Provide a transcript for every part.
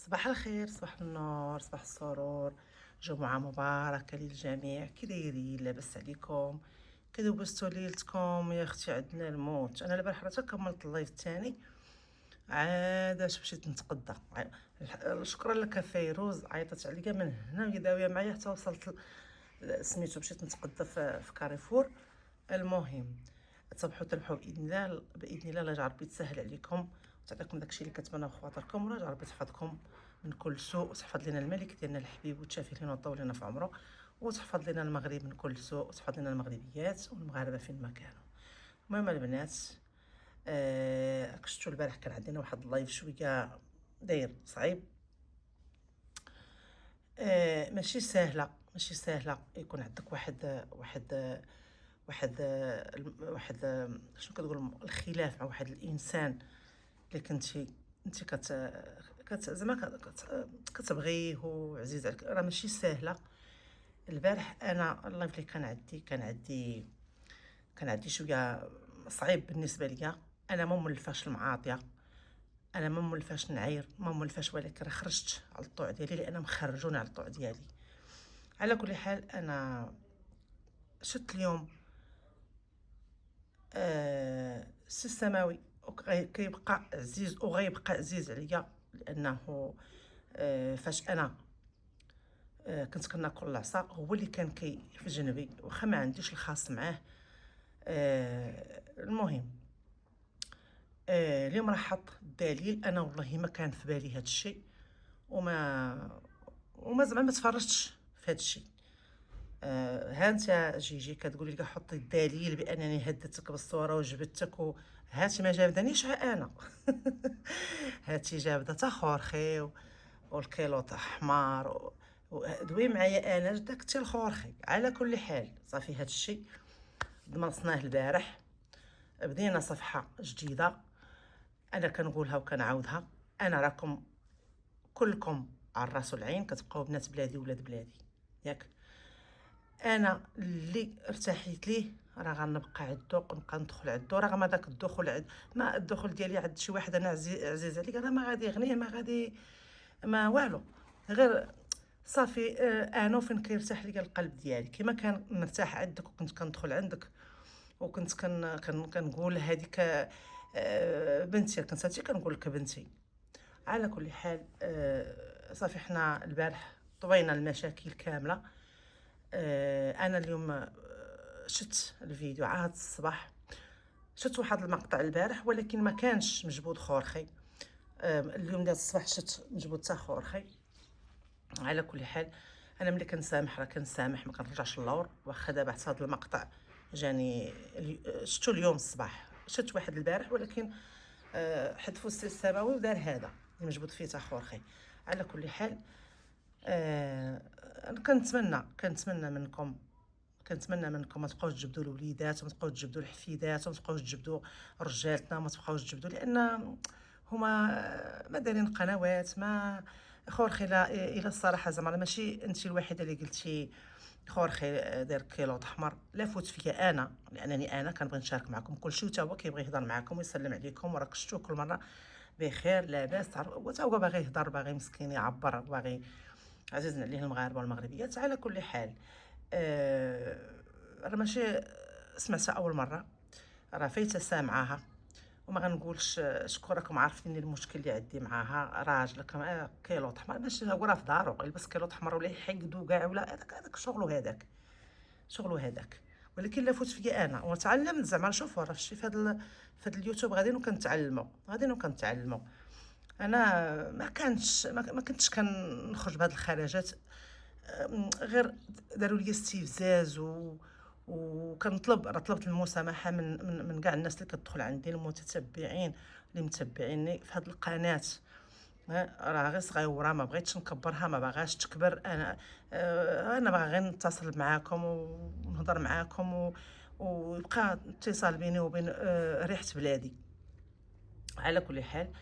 صباح الخير، صباح النور، صباح السرور، جمعة مباركة للجميع. كي دايرين؟ لاباس عليكم؟ كدوزتوا ليلتكم؟ يا اختي عندنا الموت. انا البارح حتى كملت اللايف الثاني، عاد اش مشيت نتقدى. شكرا لك فيروز، عيطت عليا من هنا وهي داويه معايا حتى وصلت سميتو مشيت نتقدى في كاريفور. المهم، تصبحوا تربحوا باذن الله، باذن الله. لا ربي تسهل عليكم وتعطيكم داكشي اللي كتمناو في خاطركم، ولا ربي تحفظكم من كل سوء، وتحفظ لنا الملك ديالنا الحبيب وتشافي لنا وطول لنا في عمره، وتحفظ لنا المغرب من كل سوء، وتحفظ لنا المغربيات والمغاربه فين ما كانوا. المهم البنات، شفتوا البارح كان عندنا واحد اللايف شويه داير صعيب. ماشي سهله، ماشي سهله يكون عندك واحد شنو كتقول، الخلاف مع واحد الانسان اللي كنتي انت زعما كتبغيه وعزيز عليك، راه ماشي سهله. البارح انا اللايف اللي كان عندي شويه صعيب بالنسبه ليا. انا ما مولفاش المعاطيه، انا ما مولفاش نعاير، ما مولفاش، ولكن راه خرجت على الطوع ديالي لان مخرجوني على الطوع ديالي. على كل حال، انا شت اليوم السي السماوي كيبقى عزيز وغيبقى عزيز عليا، لانه فاش انا كنت كناكل العصا هو اللي كان في جنبي، واخا ما عنديش الخاص معاه. المهم، اليوم راه حط الدليل. انا والله ما كان في بالي هذا الشيء، وما زعما ما تفرجتش في هذا الشيء. ها انت جيجي كتقولي لي حطي الدليل بانني هددتك بالصوره وجبدتك هاتي ما جابدنيش انا. هاتي جابده تا خورخي والكيلوط احمر دوي معايا انا جداك حتى الخورخي. على كل حال صافي، هذا الشيء دمرسناه البارح، بدينا صفحه جديده. انا كنقولها وكنعاودها، انا راكم كلكم على الراس والعين، كتبقاو بنات بلادي ولاد بلادي ياك. انا اللي ارتحيت ليه راه غنبقى عندو، نبقى ندخل عندو، رغم داك الدخول ما الدخول ديالي عند شي واحد انا عزيز عليك، انا ما غادي يغنيه، ما غادي ما والو، غير صافي. انا فين كيرتاح ليا القلب ديالي، كما كان مرتاح عندك وكنت كندخل عندك، وكنت كنقول هذيك بنتي، كنت هاتي كنقول لك بنتي. على كل حال، صافي حنا البارح طوينا المشاكل كامله. انا اليوم شت الفيديو عاد الصباح، شت واحد المقطع البارح ولكن ما كانش مجبود خورخي. اليوم ديال الصباح شت مجبود تا خورخي. على كل حال، انا ملي كنسامح راه كنسامح، ما كنرجعش اللور. واخا دابا حتى هذا المقطع جاني شتو اليوم الصباح، شت واحد البارح ولكن حذفوا السي السماوي ودار هذا اللي مجبود فيه تا خورخي. على كل حال، انا كنتمنى منكم ما تبقاوش تجبدوا الوليدات، وما تبقاوش تجبدوا الحفيدات، وما تبقاوش تجبدوا رجالتنا، وما تبقاوش تجبدوا، لان هما ما دايرين قنوات ما خورخي. لا الى الصراحه زعما ماشي انت الوحيده اللي قلتي خورخي داير كيلوط احمر. لا فوت فيا انا، لانني انا كنبغي نشارك معكم كلشي، وتا هو كيبغي يهضر معكم ويسلم عليكم، وراك شفتوه كل مره بخير لاباس، تعرف وتا هو باغي يهضر، باغي مسكين يعبر، باغي عزيزنا عليه المغاربه والمغربيات. على كل حال، راه ماشي سمعتها اول مره، راه فايته سامعاها. وما غنقولش شكون، راكم عارفين المشكل اللي عندي معاها. راجل كيلوط احمر، ماشي هو راه في دارو يلبس كيلوط احمر ولا يحيدو كاع، ولا هذاك شغلو، هذاك. ولكن لا فوت فيا انا وتعلمت زعما. شوفوا راه شتي في هذا اليوتيوب غاديين وكنتعلموا. انا ما كنتش كنخرج بهاد الخرجات، غير داروا لي استفزاز وكنطلب، راه طلبت المسامحه من كاع الناس اللي كتدخل عندي، المتتبعين اللي متبعيني في هذه القناه. راه غير صغيره، ما بغيتش نكبرها، ما باغاش تكبر. انا باغا غير نتصل معاكم ونهضر معاكم ويبقى اتصال بيني وبين ريحه بلادي. على كل حال،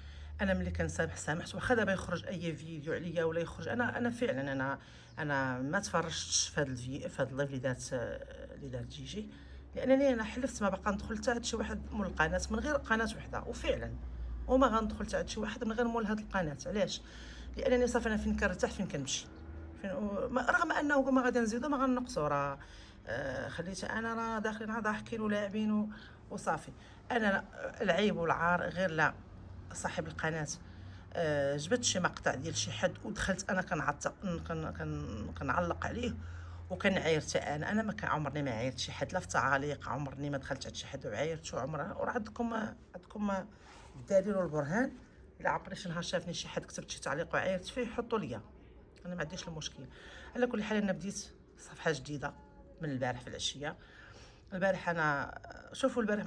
انا ملي كنسامح سامحت، واخا دابا يخرج اي فيديو عليا ولا يخرج، انا فعلا انا ما تفرجتش في هذا اللايف اللي دارت جيجي، لانني انا حلفت ما باقا ندخل حتى عند شي واحد مول القناه من غير قناه وحده، وفعلا وما غندخل حتى عند شي واحد من غير مول هاد القناه. علاش؟ لانني صافي انا فين كنرتاح فين كنمشي، فين رغم انه ما غادي نزيدو ما غنقصو، راه خليت انا راه داخلين راه ضاحكين ولاعبين وصافي. انا العيب والعار غير لا صاحب القناه جبت شي مقطع ديال شي حد ودخلت انا كنعطى كنعلق عليه وكنعاير حتى انا ما عمرني ما عايرت شي حد لا في تعاليق، عمرني ما دخلت عند شي حد وعايرت وراه عندكم الدليل والبرهان. الا عقلي شي نهار شافني شي حد كتبت شي تعليق وعايرت فيه يحطوا ليا، انا ما عنديش المشكل. على كل حال انا بديت صفحه جديده من البارح في العشيه. البارح انا شوفوا البارح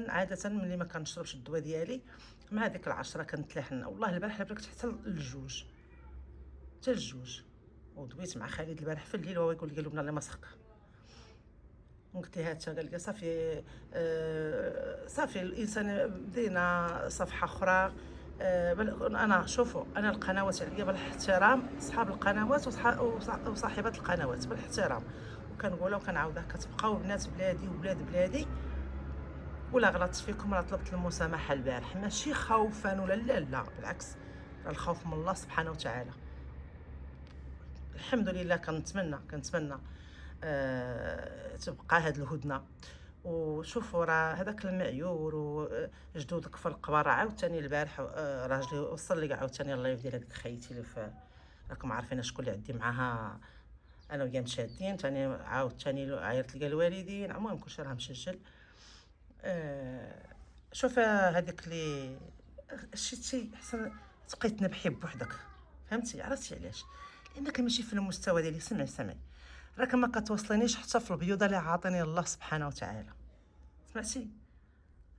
عاده ملي ما كنشربش الدواء ديالي مع ديك العشرة كنتلاحن، والله البارح لبركت حتى للجوج، حتى للجوج. ودويت مع خالد البارح في الليل وهو يقول لي لبنى الله ما سخك، قلت لها حتى قال لي صافي صافي الانسان بدينا صفحه اخرى. انا شوفوا انا القنوات عليا بالاحترام، اصحاب القنوات وصاحبات القنوات بالاحترام، وكنقولها وكنعاودها كتبقاو بنات بلادي وولاد بلادي. ولا غلطت فيكم راه طلبت المسامحه البارح، ماشي خوفا ولا لا بالعكس، راه الخوف من الله سبحانه وتعالى. الحمد لله كنتمنى تبقى هاد الهدنه. وشوفوا راه هذاك المعيور وجدودك في القبر عاوتاني البارح راجلي وصل لي عاوتاني اللايف ديال هذيك خيتي اللي راكم عارفين شكون اللي عندي معاها انا وياه مشادين، تاني عاوتاني عيطت لكاع الوالدين، المهم كلشي راه مسجل. شوف هذيك اللي شتي احسن تبقاي تنبحي بوحدك، فهمتي؟ عرفتي علاش؟ لانك ماشي في المستوى ديالي. سمعي راك ما كتوصلينيش حتى في البيوضه اللي عاطيني الله سبحانه وتعالى، سمعتي؟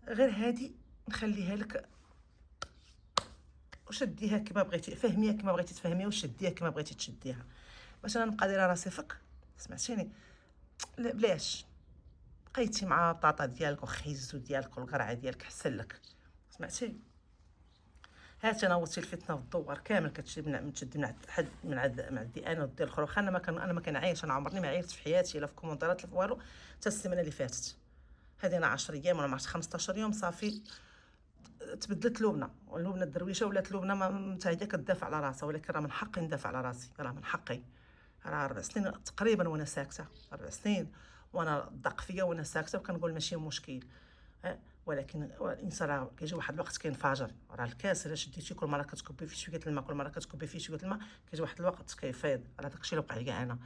غير هادي نخليها لك وشديها كما بغيتي، فهميها كما بغيتي تفهميها وشديها كما بغيتي تشديها، باش انا نبقى دايره راسي فك. سمعتيني؟ لا بلاش، بقيتي مع الطاطا ديالك وخيزو ديالك والقرعه ديالك حسن لك، سمعتي؟ هات انا وصلت الفتنه والدوار كامل كتشد من عند حد من عندي انا ودي الاخر. واخا انا ما كنعايش، انا عمرني ما عايرت في حياتي لا في كومونتيرات لا في والو حتى السيمانه اللي فاتت هذه. انا 10 ايام ولا ما عرفت 15 يوم صافي تبدلت لبنى، ولبنى الدرويشه ولات لبنى ما هي كتدافع على راسها، ولكن راه من حقي ندافع على راسي، راه من حقي. راه 4 سنين تقريبا وانا ساكته، 4 سنين وانا ضاق فيا وانا ساكته وكنقول ماشي مشكل. ولكن الانسان راه كيجي واحد الوقت كينفجر، راه الكاس الا شديتي كل مره كتكبي فيه شويه الماء، كل مره كتكبي فيه شويه الماء كيجي واحد الوقت كيفيض. راه داكشي اللي وقع لي انا.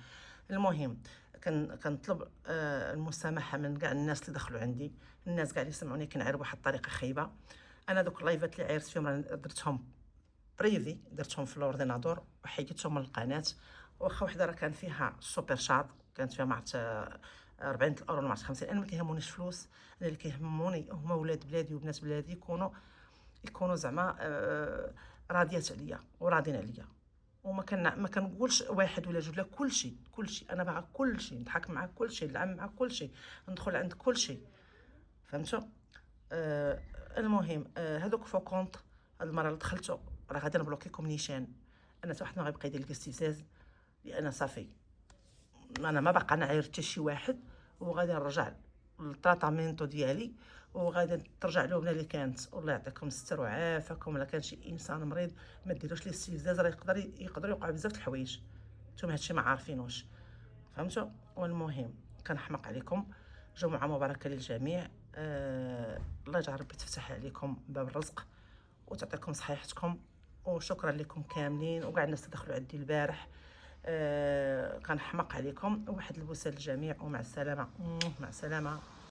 المهم كنطلب المسامحه من كاع الناس اللي دخلوا عندي، الناس كاع اللي سمعوني كنعير بواحد الطريقه خايبه. انا دوك اللايفات اللي عيرت فيهم راه درتهم بريفي، درتهم في الاوردينادور وحيدتهم من القناه. واخا وحده راه كان فيها سوبر شات، كانت فيها مع 40 اورو مع 50. انا ما كيهمونيش فلوس، انا اللي كيهموني هما ولاد بلادي وبنات بلادي يكونوا زعما راضيات عليا وراضين عليا. ما كنقولش واحد ولا جوج، لا كلشي انا باغا كلشي، نضحك مع كلشي، نلعب مع كلشي، ندخل عند كلشي، فهمتوا؟ المهم هذوك فو كونط هاد المره اللي دخلتو راه غادي نبلوكيكم نيشان. انا حتى واحد ما غيبقى يدير لك استفزاز، لان صافي انا ما باقا نعاير حتى شي واحد، وغادي نرجع للتراتامينتو ديالي وغادي ترجع لهم اللي كانت. والله يعطيكم الستر وعافاكم. الا كان شي انسان مريض ما ديروش ليه استفزاز، راه يقدر يوقع بزاف د الحوايج نتوما هادشي ما عارفينوش، فهمتوا؟ والمهم كنحماق عليكم. جمعه مباركه للجميع. الله يجعل ربي تفتح عليكم باب الرزق وتعطيكم صحيحتكم. وشكرا لكم كاملين وكاع الناس اللي دخلوا عندي البارح. كنحماق عليكم. واحد البوسه للجميع ومع السلامه. مع السلامه.